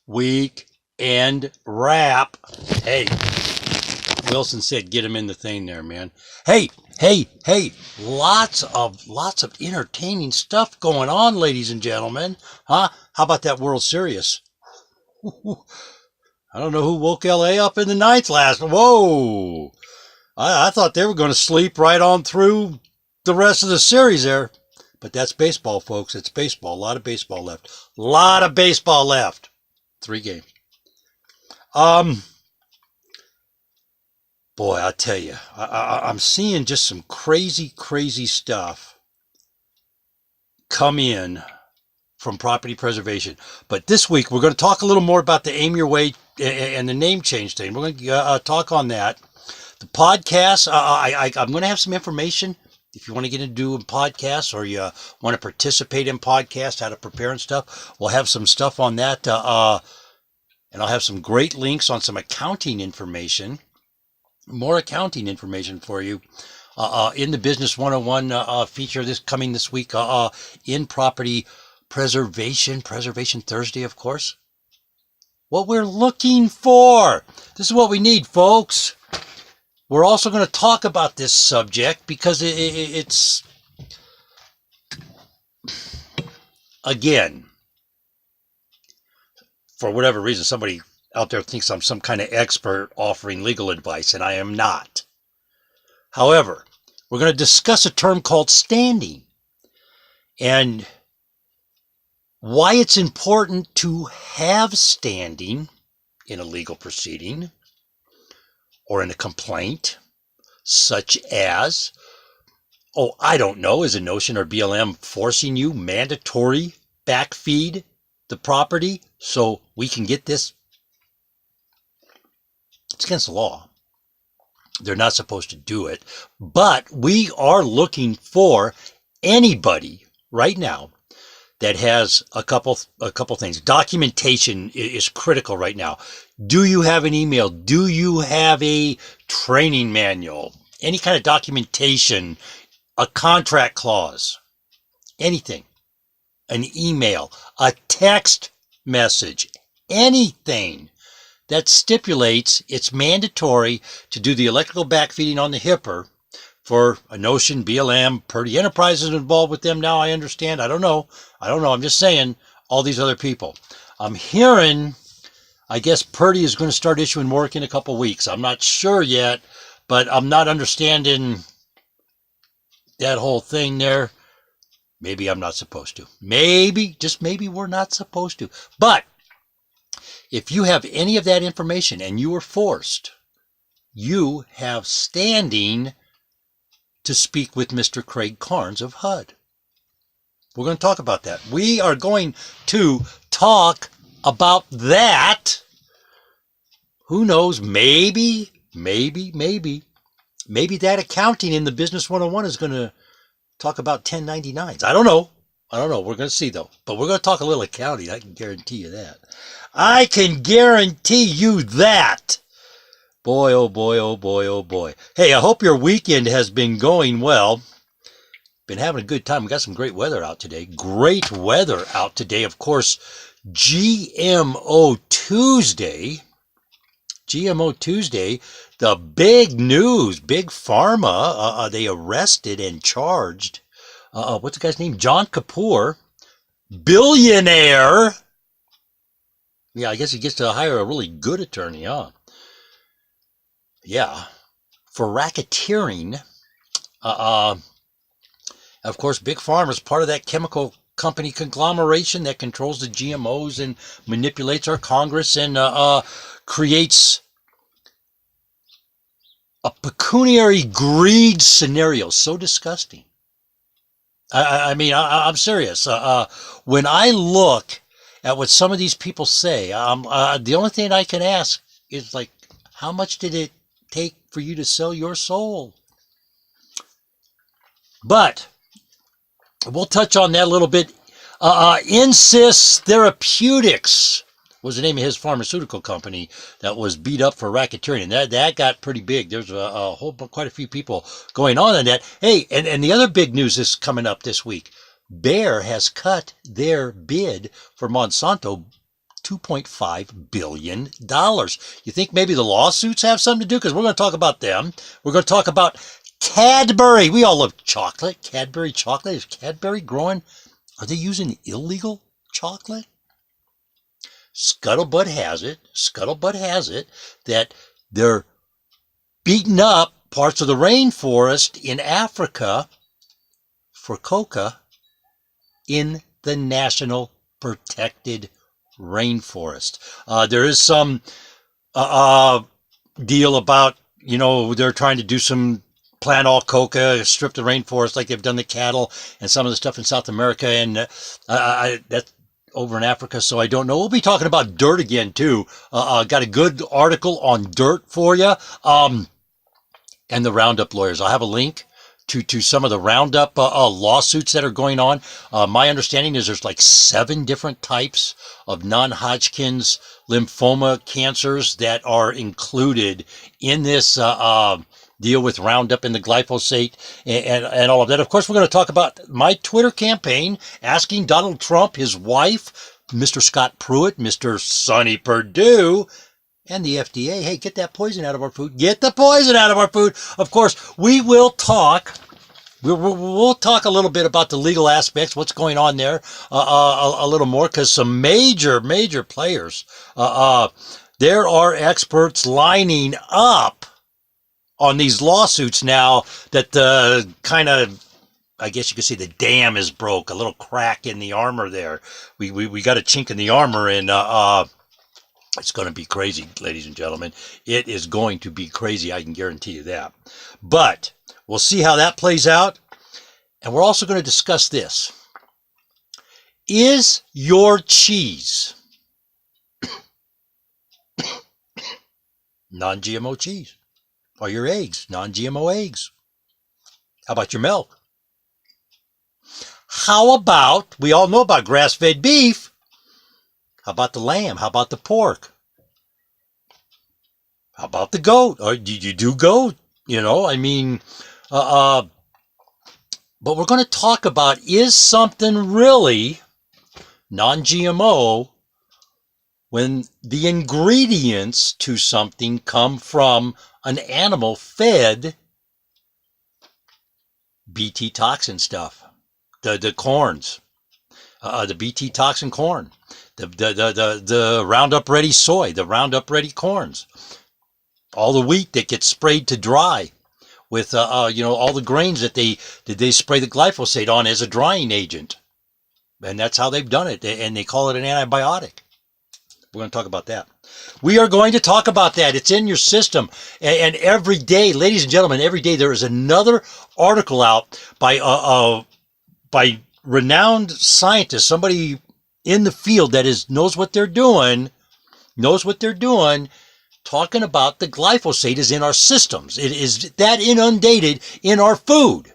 weekend wrap. Hey, Wilson said get him in the thing there, man. Hey, lots of entertaining stuff going on, ladies and gentlemen. Huh? How about that World Series? I don't know who woke LA up in the ninth last. Whoa. I thought they were going to sleep right on through the rest of the series there. But that's baseball, folks. It's baseball. A lot of baseball left. 3 games. Boy, I tell you, I'm seeing just some crazy stuff come in from property preservation. But this week, we're going to talk a little more about the Aim Your Way and the name change thing. We're going to talk on that. The podcast, I'm going to have some information. If you want to get into doing podcasts or you want to participate in podcasts, how to prepare and stuff, we'll have some stuff on that. And I'll have some great links on some accounting information, more accounting information for you in the Business 101 feature coming this week in property preservation Thursday, of course. What we're looking for. This is what we need, folks. We're also going to talk about this subject because it's, again, for whatever reason, somebody out there thinks I'm some kind of expert offering legal advice, and I am not. However, we're going to discuss a term called standing and why it's important to have standing in a legal proceeding or in a complaint, such as, I don't know, is a notion or BLM forcing you mandatory backfeed the property so we can get this? It's against the law. They're not supposed to do it. But we are looking for anybody right now that has a couple things. Documentation is critical right now. Do you have an email? Do you have a training manual? Any kind of documentation, a contract clause, anything, an email, a text message, anything that stipulates it's mandatory to do the electrical backfeeding on the HIPPR for a notion, BLM, Purdy Enterprises involved with them now, I understand. I don't know. I'm just saying, all these other people. I'm hearing, I guess Purdy is going to start issuing work in a couple weeks. I'm not sure yet, but I'm not understanding that whole thing there. Maybe I'm not supposed to. Maybe, just maybe we're not supposed to. But if you have any of that information and you are forced, you have standing to speak with Mr. Craig Carnes of HUD. We're going to talk about that. We are going to talk about that. Who knows? Maybe that accounting in the Business 101 is going to talk about 1099s. I don't know. We're going to see, though. But we're going to talk a little accounting. I can guarantee you that. I can guarantee you that. Boy, oh boy. Hey, I hope your weekend has been going well. Been having a good time. We got some great weather out today. Of course, GMO Tuesday. The big news, Big Pharma, they arrested and charged, what's the guy's name? John Kapoor, billionaire. Yeah, I guess he gets to hire a really good attorney, huh? Yeah, for racketeering. Of course, Big Pharma is part of that chemical company conglomeration that controls the GMOs and manipulates our Congress and creates a pecuniary greed scenario. So disgusting. I'm serious. When I look at what some of these people say, the only thing I can ask is, like, how much did it take for you to sell your soul? But we'll touch on that a little bit. Insys Therapeutics was the name of his pharmaceutical company that was beat up for racketeering. And that got pretty big. There's quite a few people going on that. Hey, and the other big news is coming up this week. Bayer has cut their bid for Monsanto $2.5 billion. You think maybe the lawsuits have something to do? Because we're going to talk about them. We're going to talk about Cadbury. We all love chocolate. Cadbury chocolate. Is Cadbury growing? Are they using illegal chocolate? Scuttlebutt has it that they're beating up parts of the rainforest in Africa for coca in the National Protected Rainforest. There is some deal about, they're trying to do some plant all coca, strip the rainforest like they've done the cattle and some of the stuff in South America, and that's over in Africa, so I don't know. We'll be talking about dirt again, too. Got a good article on dirt for you, and the Roundup lawyers. I'll have a link to some of the Roundup lawsuits that are going on. My understanding is there's like 7 different types of non-Hodgkin's lymphoma cancers that are included in this deal with Roundup and the glyphosate and all of that. Of course, we're going to talk about my Twitter campaign asking Donald Trump, his wife, Mr. Scott Pruitt, Mr. Sonny Perdue, and the FDA, hey, get that poison out of our food. Get the poison out of our food. Of course, we will talk. We'll talk a little bit about the legal aspects, what's going on there, a little more, because some major players, there are experts lining up on these lawsuits now that kind of, I guess you could say the dam is broke, a little crack in the armor there. We got a chink in the armor, and it's going to be crazy, ladies and gentlemen. It is going to be crazy, I can guarantee you that. But we'll see how that plays out. And we're also going to discuss this. Is your cheese non-GMO cheese? Are your eggs non-GMO eggs? How about your milk? How about, we all know about grass-fed beef. How about the lamb? How about the pork? How about the goat? Or did you do goat? But we're going to talk about, is something really non-GMO when the ingredients to something come from an animal fed BT toxin stuff, the corns, the BT toxin corn, the Roundup Ready soy, the Roundup Ready corns, all the wheat that gets sprayed to dry with all the grains that they spray the glyphosate on as a drying agent, and that's how they've done it, and they call it an antibiotic. We're going to talk about that. We are going to talk about that. It's in your system. And every day, ladies and gentlemen, every day there is another article out by renowned scientists, somebody in the field that knows what they're doing, talking about the glyphosate is in our systems. It is that inundated in our food.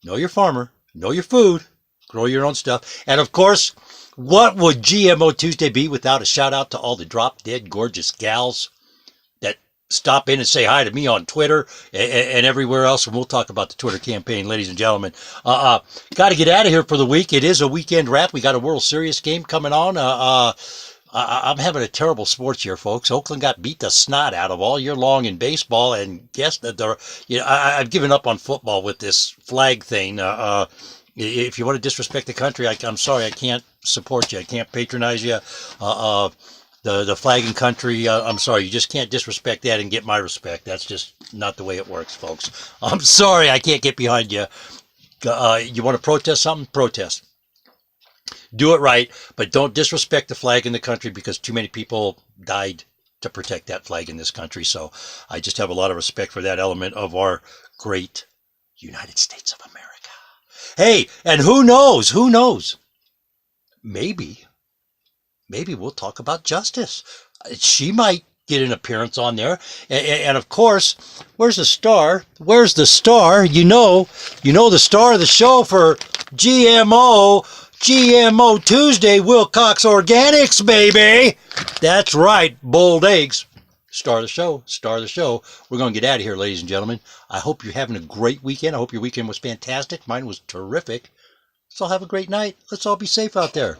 Know your farmer. Know your food. Grow your own stuff. And of course, what would GMO Tuesday be without a shout out to all the drop dead gorgeous gals that stop in and say hi to me on Twitter and everywhere else. And we'll talk about the Twitter campaign, ladies and gentlemen. Got to get out of here for the week. It is a weekend wrap. We got a World Series game coming on. I'm having a terrible sports year, folks. Oakland got beat the snot out of all year long in baseball, and guess that I've given up on football with this flag thing. If you want to disrespect the country, I'm sorry, I can't support you. I can't patronize you. The flag and country, I'm sorry, you just can't disrespect that and get my respect. That's just not the way it works, folks. I'm sorry, I can't get behind you. You want to protest something? Protest. Do it right, but don't disrespect the flag and the country, because too many people died to protect that flag in this country. So I just have a lot of respect for that element of our great United States of America. Hey, and who knows? Maybe we'll talk about Justice. She might get an appearance on there. And of course, where's the star? You know the star of the show for GMO Tuesday, Wilcox Organics, baby. That's right, boiled eggs. Star of the show. We're going to get out of here, ladies and gentlemen. I hope you're having a great weekend. I hope your weekend was fantastic. Mine was terrific. Let's all have a great night. Let's all be safe out there.